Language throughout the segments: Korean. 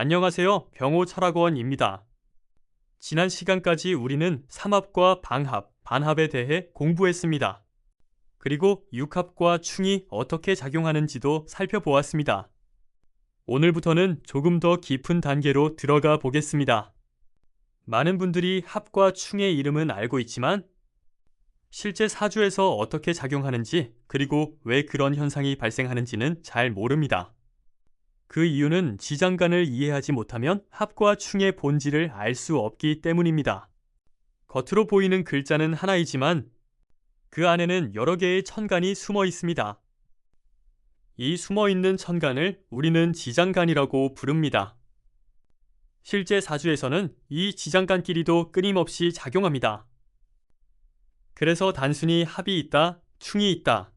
안녕하세요. 병호철학원입니다. 지난 시간까지 우리는 삼합과 방합, 반합에 대해 공부했습니다. 그리고 육합과 충이 어떻게 작용하는지도 살펴보았습니다. 오늘부터는 조금 더 깊은 단계로 들어가 보겠습니다. 많은 분들이 합과 충의 이름은 알고 있지만 실제 사주에서 어떻게 작용하는지 그리고 왜 그런 현상이 발생하는지는 잘 모릅니다. 그 이유는 지장간을 이해하지 못하면 합과 충의 본질을 알 수 없기 때문입니다. 겉으로 보이는 글자는 하나이지만 그 안에는 여러 개의 천간이 숨어 있습니다. 이 숨어 있는 천간을 우리는 지장간이라고 부릅니다. 실제 사주에서는 이 지장간끼리도 끊임없이 작용합니다. 그래서 단순히 합이 있다, 충이 있다,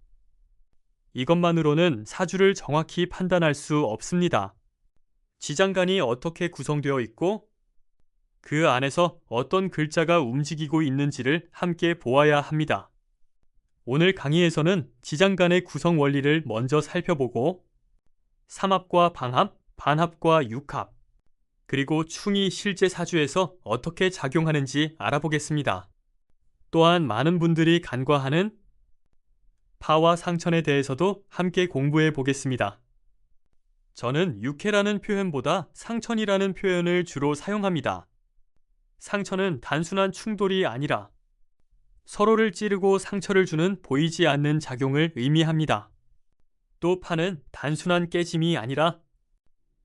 이것만으로는 사주를 정확히 판단할 수 없습니다. 지장간이 어떻게 구성되어 있고 그 안에서 어떤 글자가 움직이고 있는지를 함께 보아야 합니다. 오늘 강의에서는 지장간의 구성 원리를 먼저 살펴보고 삼합과 방합, 반합과 육합, 그리고 충이 실제 사주에서 어떻게 작용하는지 알아보겠습니다. 또한 많은 분들이 간과하는 파와 상천에 대해서도 함께 공부해 보겠습니다. 저는 육해라는 표현보다 상천이라는 표현을 주로 사용합니다. 상천은 단순한 충돌이 아니라 서로를 찌르고 상처를 주는 보이지 않는 작용을 의미합니다. 또 파는 단순한 깨짐이 아니라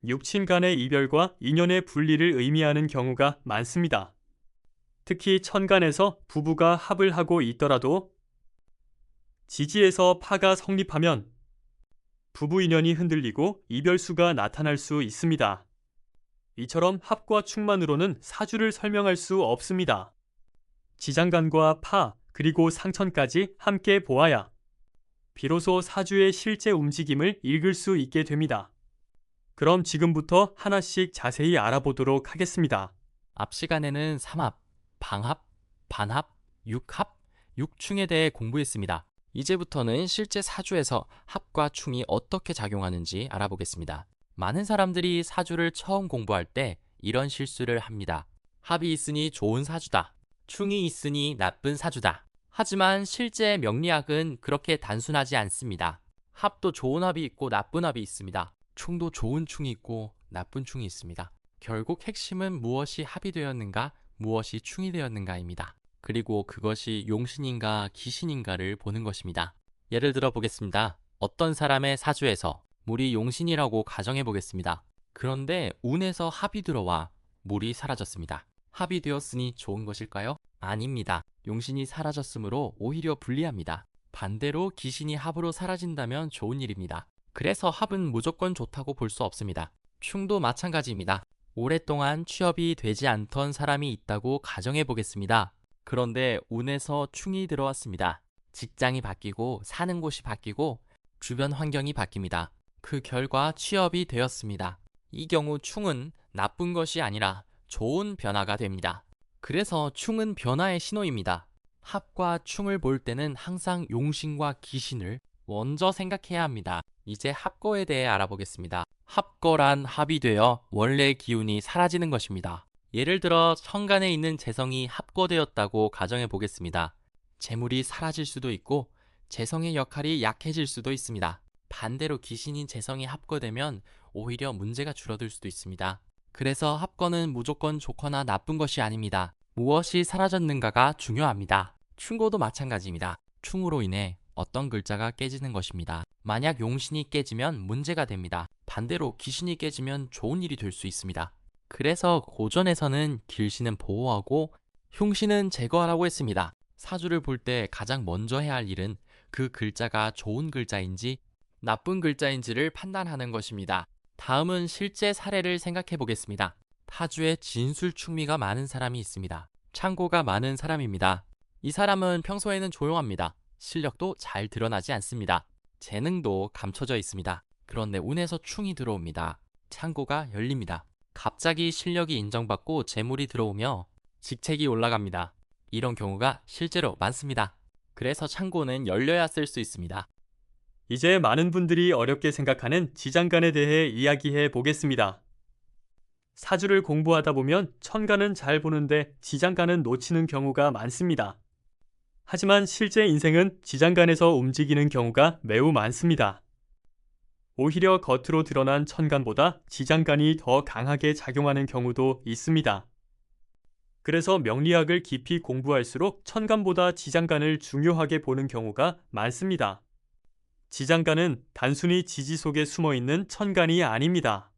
육친 간의 이별과 인연의 분리를 의미하는 경우가 많습니다. 특히 천간에서 부부가 합을 하고 있더라도 지지에서 파가 성립하면 부부 인연이 흔들리고 이별수가 나타날 수 있습니다. 이처럼 합과 충만으로는 사주를 설명할 수 없습니다. 지장간과 파, 그리고 상천까지 함께 보아야 비로소 사주의 실제 움직임을 읽을 수 있게 됩니다. 그럼 지금부터 하나씩 자세히 알아보도록 하겠습니다. 앞 시간에는 삼합, 방합, 반합, 육합, 육충에 대해 공부했습니다. 이제부터는 실제 사주에서 합과 충이 어떻게 작용하는지 알아보겠습니다. 많은 사람들이 사주를 처음 공부할 때 이런 실수를 합니다. 합이 있으니 좋은 사주다. 충이 있으니 나쁜 사주다. 하지만 실제 명리학은 그렇게 단순하지 않습니다. 합도 좋은 합이 있고 나쁜 합이 있습니다. 충도 좋은 충이 있고 나쁜 충이 있습니다. 결국 핵심은 무엇이 합이 되었는가, 무엇이 충이 되었는가입니다. 그리고 그것이 용신인가 기신인가를 보는 것입니다. 예를 들어 보겠습니다. 어떤 사람의 사주에서 물이 용신이라고 가정해 보겠습니다. 그런데 운에서 합이 들어와 물이 사라졌습니다. 합이 되었으니 좋은 것일까요? 아닙니다. 용신이 사라졌으므로 오히려 불리합니다. 반대로 기신이 합으로 사라진다면 좋은 일입니다. 그래서 합은 무조건 좋다고 볼 수 없습니다. 충도 마찬가지입니다. 오랫동안 취업이 되지 않던 사람이 있다고 가정해 보겠습니다. 그런데 운에서 충이 들어왔습니다. 직장이 바뀌고 사는 곳이 바뀌고 주변 환경이 바뀝니다. 그 결과 취업이 되었습니다. 이 경우 충은 나쁜 것이 아니라 좋은 변화가 됩니다. 그래서 충은 변화의 신호입니다. 합과 충을 볼 때는 항상 용신과 기신을 먼저 생각해야 합니다. 이제 합거에 대해 알아보겠습니다. 합거란 합이 되어 원래의 기운이 사라지는 것입니다. 예를 들어 천간에 있는 재성이 합거되었다고 가정해 보겠습니다. 재물이 사라질 수도 있고 재성의 역할이 약해질 수도 있습니다. 반대로 기신인 재성이 합거되면 오히려 문제가 줄어들 수도 있습니다. 그래서 합거는 무조건 좋거나 나쁜 것이 아닙니다. 무엇이 사라졌는가가 중요합니다. 충고도 마찬가지입니다. 충으로 인해 어떤 글자가 깨지는 것입니다. 만약 용신이 깨지면 문제가 됩니다. 반대로 기신이 깨지면 좋은 일이 될 수 있습니다. 그래서 고전에서는 길신은 보호하고 흉신은 제거하라고 했습니다. 사주를 볼 때 가장 먼저 해야 할 일은 그 글자가 좋은 글자인지 나쁜 글자인지를 판단하는 것입니다. 다음은 실제 사례를 생각해 보겠습니다. 타주에 진술충미가 많은 사람이 있습니다. 창고가 많은 사람입니다. 이 사람은 평소에는 조용합니다. 실력도 잘 드러나지 않습니다. 재능도 감춰져 있습니다. 그런데 운에서 충이 들어옵니다. 창고가 열립니다. 갑자기 실력이 인정받고 재물이 들어오며 직책이 올라갑니다. 이런 경우가 실제로 많습니다. 그래서 창고는 열려야 쓸 수 있습니다. 이제 많은 분들이 어렵게 생각하는 지장간에 대해 이야기해 보겠습니다. 사주를 공부하다 보면 천간은 잘 보는데 지장간은 놓치는 경우가 많습니다. 하지만 실제 인생은 지장간에서 움직이는 경우가 매우 많습니다. 오히려 겉으로 드러난 천간보다 지장간이 더 강하게 작용하는 경우도 있습니다. 그래서 명리학을 깊이 공부할수록 천간보다 지장간을 중요하게 보는 경우가 많습니다. 지장간은 단순히 지지 속에 숨어있는 천간이 아닙니다.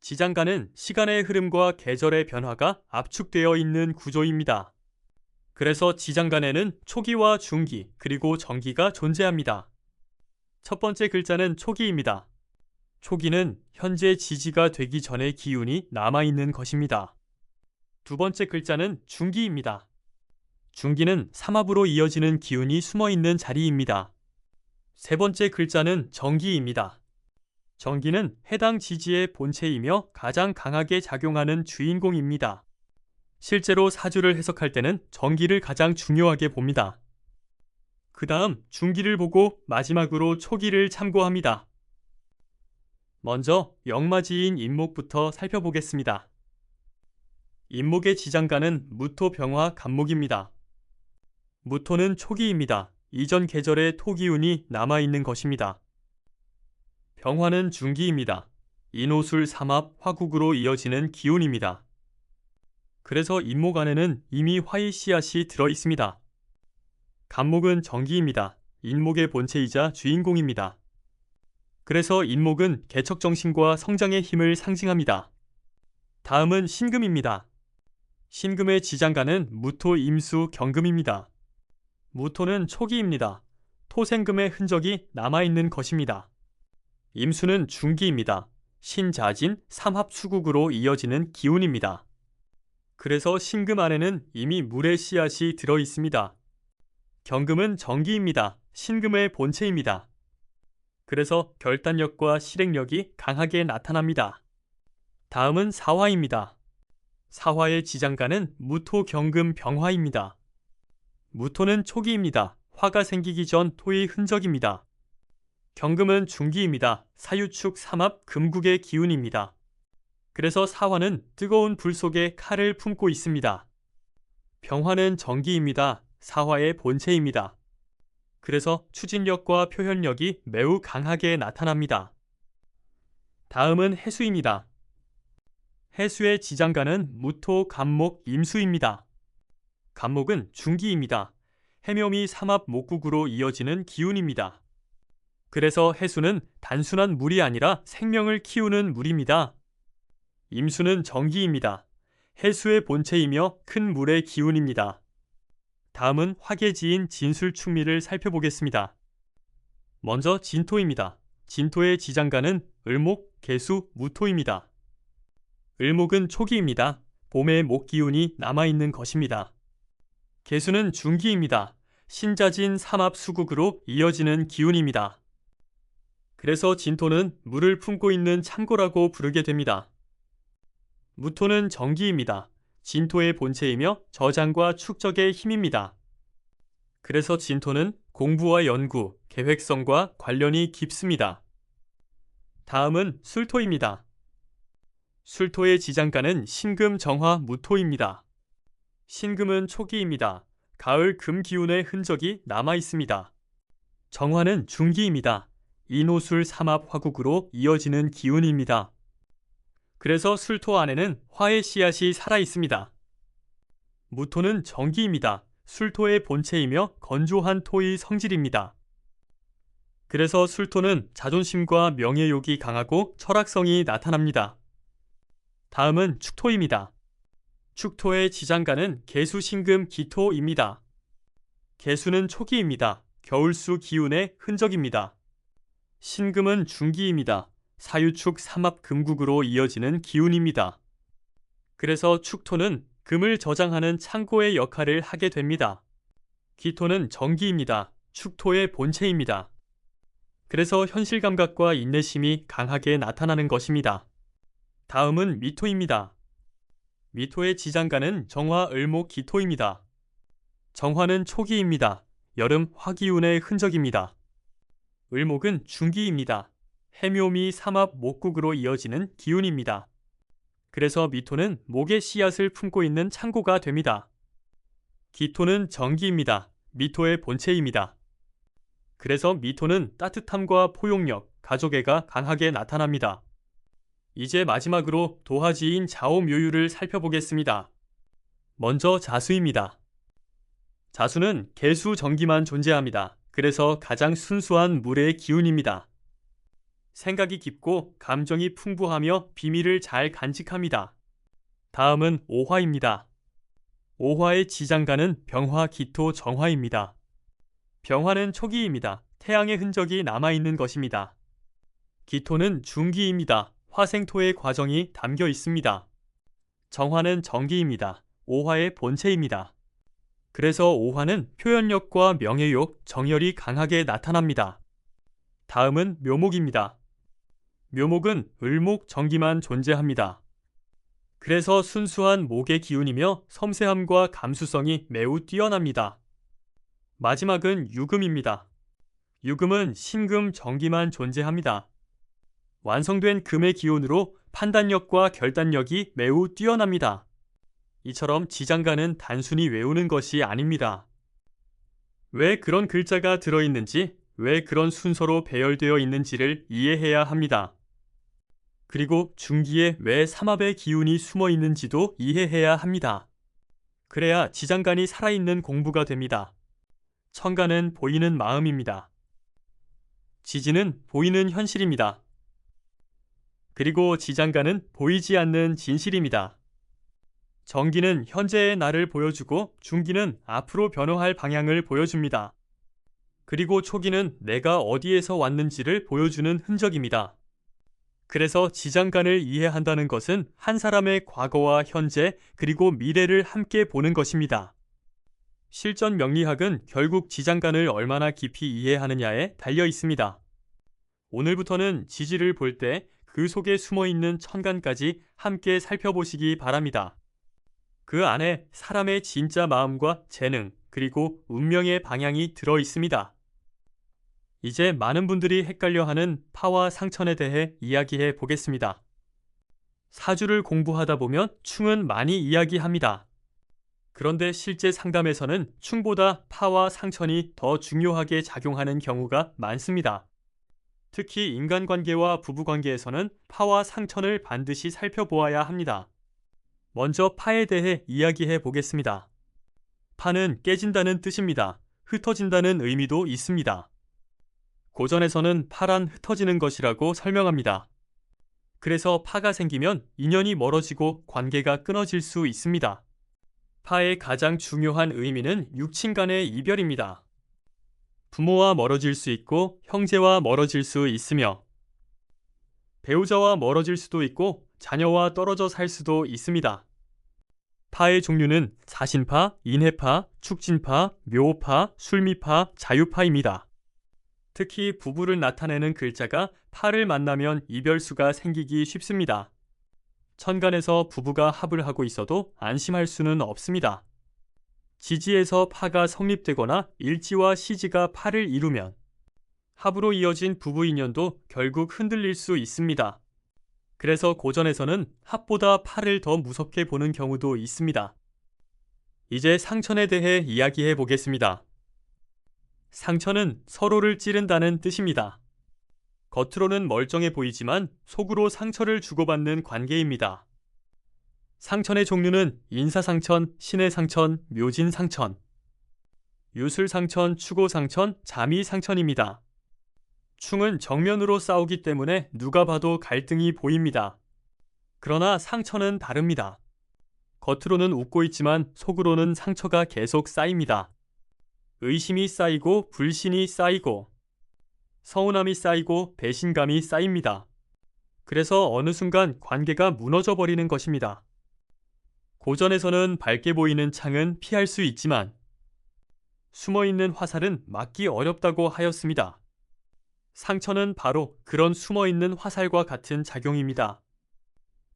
지장간은 시간의 흐름과 계절의 변화가 압축되어 있는 구조입니다. 그래서 지장간에는 초기와 중기, 그리고 정기가 존재합니다. 첫 번째 글자는 초기입니다. 초기는 현재 지지가 되기 전의 기운이 남아있는 것입니다. 두 번째 글자는 중기입니다. 중기는 삼합으로 이어지는 기운이 숨어있는 자리입니다. 세 번째 글자는 정기입니다. 정기는 해당 지지의 본체이며 가장 강하게 작용하는 주인공입니다. 실제로 사주를 해석할 때는 정기를 가장 중요하게 봅니다. 그 다음 중기를 보고 마지막으로 초기를 참고합니다. 먼저 역마지인 임목부터 살펴보겠습니다. 임목의 지장간은 무토, 병화, 간목입니다. 무토는 초기입니다. 이전 계절의 토기운이 남아있는 것입니다. 병화는 중기입니다. 인호술, 삼합, 화국으로 이어지는 기운입니다. 그래서 임목 안에는 이미 화의 씨앗이 들어있습니다. 간목은 정기입니다. 인목의 본체이자 주인공입니다. 그래서 인목은 개척정신과 성장의 힘을 상징합니다. 다음은 신금입니다. 신금의 지장간은 무토, 임수, 경금입니다. 무토는 초기입니다. 토생금의 흔적이 남아있는 것입니다. 임수는 중기입니다. 신자진, 삼합수국으로 이어지는 기운입니다. 그래서 신금 안에는 이미 물의 씨앗이 들어있습니다. 경금은 정기입니다. 신금의 본체입니다. 그래서 결단력과 실행력이 강하게 나타납니다. 다음은 사화입니다. 사화의 지장간은 무토, 경금, 병화입니다. 무토는 초기입니다. 화가 생기기 전 토의 흔적입니다. 경금은 중기입니다. 사유축, 삼합, 금국의 기운입니다. 그래서 사화는 뜨거운 불 속에 칼을 품고 있습니다. 병화는 정기입니다. 사화의 본체입니다. 그래서 추진력과 표현력이 매우 강하게 나타납니다. 다음은 해수입니다. 해수의 지장간은 무토, 간목, 임수입니다. 간목은 중기입니다. 해묘미, 삼합, 목국으로 이어지는 기운입니다. 그래서 해수는 단순한 물이 아니라 생명을 키우는 물입니다. 임수는 정기입니다. 해수의 본체이며 큰 물의 기운입니다. 다음은 화계지인 진술충미를 살펴보겠습니다. 먼저 진토입니다. 진토의 지장간은 을목, 계수, 무토입니다. 을목은 초기입니다. 봄의 목기운이 남아있는 것입니다. 계수는 중기입니다. 신자진, 삼합, 수국으로 이어지는 기운입니다. 그래서 진토는 물을 품고 있는 창고라고 부르게 됩니다. 무토는 정기입니다. 진토의 본체이며 저장과 축적의 힘입니다. 그래서 진토는 공부와 연구, 계획성과 관련이 깊습니다. 다음은 술토입니다. 술토의 지장간은 신금, 정화, 무토입니다. 신금은 초기입니다. 가을 금 기운의 흔적이 남아 있습니다. 정화는 중기입니다. 인호술, 삼합, 화국으로 이어지는 기운입니다. 그래서 술토 안에는 화의 씨앗이 살아 있습니다. 무토는 정기입니다. 술토의 본체이며 건조한 토의 성질입니다. 그래서 술토는 자존심과 명예욕이 강하고 철학성이 나타납니다. 다음은 축토입니다. 축토의 지장간은 계수, 신금, 기토입니다. 계수는 초기입니다. 겨울수 기운의 흔적입니다. 신금은 중기입니다. 사유축, 삼합, 금국으로 이어지는 기운입니다. 그래서 축토는 금을 저장하는 창고의 역할을 하게 됩니다. 기토는 정기입니다. 축토의 본체입니다. 그래서 현실 감각과 인내심이 강하게 나타나는 것입니다. 다음은 미토입니다. 미토의 지장간은 정화, 을목, 기토입니다. 정화는 초기입니다. 여름 화기운의 흔적입니다. 을목은 중기입니다. 해묘미, 삼합, 목국으로 이어지는 기운입니다. 그래서 미토는 목의 씨앗을 품고 있는 창고가 됩니다. 기토는 전기입니다. 미토의 본체입니다. 그래서 미토는 따뜻함과 포용력, 가족애가 강하게 나타납니다. 이제 마지막으로 도화지인 자오묘유를 살펴보겠습니다. 먼저 자수입니다. 자수는 개수 전기만 존재합니다. 그래서 가장 순수한 물의 기운입니다. 생각이 깊고 감정이 풍부하며 비밀을 잘 간직합니다. 다음은 오화입니다. 오화의 지장간은 병화, 기토, 정화입니다. 병화는 초기입니다. 태양의 흔적이 남아있는 것입니다. 기토는 중기입니다. 화생토의 과정이 담겨 있습니다. 정화는 정기입니다. 오화의 본체입니다. 그래서 오화는 표현력과 명예욕, 정열이 강하게 나타납니다. 다음은 묘목입니다. 묘목은 을목, 정기만 존재합니다. 그래서 순수한 목의 기운이며 섬세함과 감수성이 매우 뛰어납니다. 마지막은 유금입니다. 유금은 신금, 정기만 존재합니다. 완성된 금의 기운으로 판단력과 결단력이 매우 뛰어납니다. 이처럼 지장간은 단순히 외우는 것이 아닙니다. 왜 그런 글자가 들어있는지, 왜 그런 순서로 배열되어 있는지를 이해해야 합니다. 그리고 중기에 왜 삼합의 기운이 숨어 있는지도 이해해야 합니다. 그래야 지장간이 살아있는 공부가 됩니다. 천간은 보이는 마음입니다. 지지는 보이는 현실입니다. 그리고 지장간은 보이지 않는 진실입니다. 정기는 현재의 나를 보여주고 중기는 앞으로 변화할 방향을 보여줍니다. 그리고 초기는 내가 어디에서 왔는지를 보여주는 흔적입니다. 그래서 지장간을 이해한다는 것은 한 사람의 과거와 현재 그리고 미래를 함께 보는 것입니다. 실전 명리학은 결국 지장간을 얼마나 깊이 이해하느냐에 달려 있습니다. 오늘부터는 지지를 볼 때 그 속에 숨어있는 천간까지 함께 살펴보시기 바랍니다. 그 안에 사람의 진짜 마음과 재능 그리고 운명의 방향이 들어 있습니다. 이제 많은 분들이 헷갈려하는 파와 상천에 대해 이야기해 보겠습니다. 사주를 공부하다 보면 충은 많이 이야기합니다. 그런데 실제 상담에서는 충보다 파와 상천이 더 중요하게 작용하는 경우가 많습니다. 특히 인간관계와 부부관계에서는 파와 상천을 반드시 살펴보아야 합니다. 먼저 파에 대해 이야기해 보겠습니다. 파는 깨진다는 뜻입니다. 흩어진다는 의미도 있습니다. 고전에서는 파란 흩어지는 것이라고 설명합니다. 그래서 파가 생기면 인연이 멀어지고 관계가 끊어질 수 있습니다. 파의 가장 중요한 의미는 육친 간의 이별입니다. 부모와 멀어질 수 있고 형제와 멀어질 수 있으며 배우자와 멀어질 수도 있고 자녀와 떨어져 살 수도 있습니다. 파의 종류는 사신파, 인해파, 축진파, 묘파, 술미파, 자유파입니다. 특히 부부를 나타내는 글자가 파를 만나면 이별수가 생기기 쉽습니다. 천간에서 부부가 합을 하고 있어도 안심할 수는 없습니다. 지지에서 파가 성립되거나 일지와 시지가 파를 이루면 합으로 이어진 부부 인연도 결국 흔들릴 수 있습니다. 그래서 고전에서는 합보다 파를 더 무섭게 보는 경우도 있습니다. 이제 상천에 대해 이야기해 보겠습니다. 상천은 서로를 찌른다는 뜻입니다. 겉으로는 멀쩡해 보이지만 속으로 상처를 주고받는 관계입니다. 상천의 종류는 인사상천, 신해상천, 묘진상천, 유술상천, 추고상천, 자미상천입니다. 충은 정면으로 싸우기 때문에 누가 봐도 갈등이 보입니다. 그러나 상천은 다릅니다. 겉으로는 웃고 있지만 속으로는 상처가 계속 쌓입니다. 의심이 쌓이고 불신이 쌓이고 서운함이 쌓이고 배신감이 쌓입니다. 그래서 어느 순간 관계가 무너져 버리는 것입니다. 고전에서는 밝게 보이는 창은 피할 수 있지만 숨어있는 화살은 막기 어렵다고 하였습니다. 상처는 바로 그런 숨어있는 화살과 같은 작용입니다.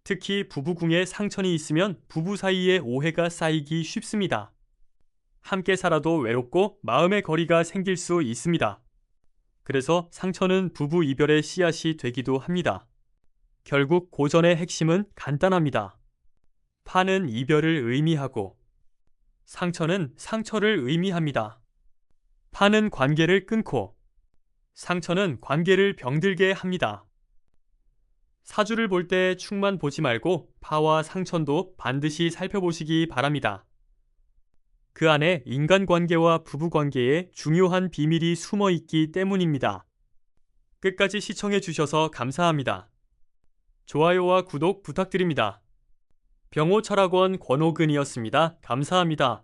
특히 부부궁에 상천이 있으면 부부 사이에 오해가 쌓이기 쉽습니다. 함께 살아도 외롭고 마음의 거리가 생길 수 있습니다. 그래서 상처는 부부 이별의 씨앗이 되기도 합니다. 결국 고전의 핵심은 간단합니다. 파는 이별을 의미하고 상처는 상처를 의미합니다. 파는 관계를 끊고 상처는 관계를 병들게 합니다. 사주를 볼 때 축만 보지 말고 파와 상천도 반드시 살펴보시기 바랍니다. 그 안에 인간관계와 부부관계에 중요한 비밀이 숨어 있기 때문입니다. 끝까지 시청해 주셔서 감사합니다. 좋아요와 구독 부탁드립니다. 병호철학원 권호근이었습니다. 감사합니다.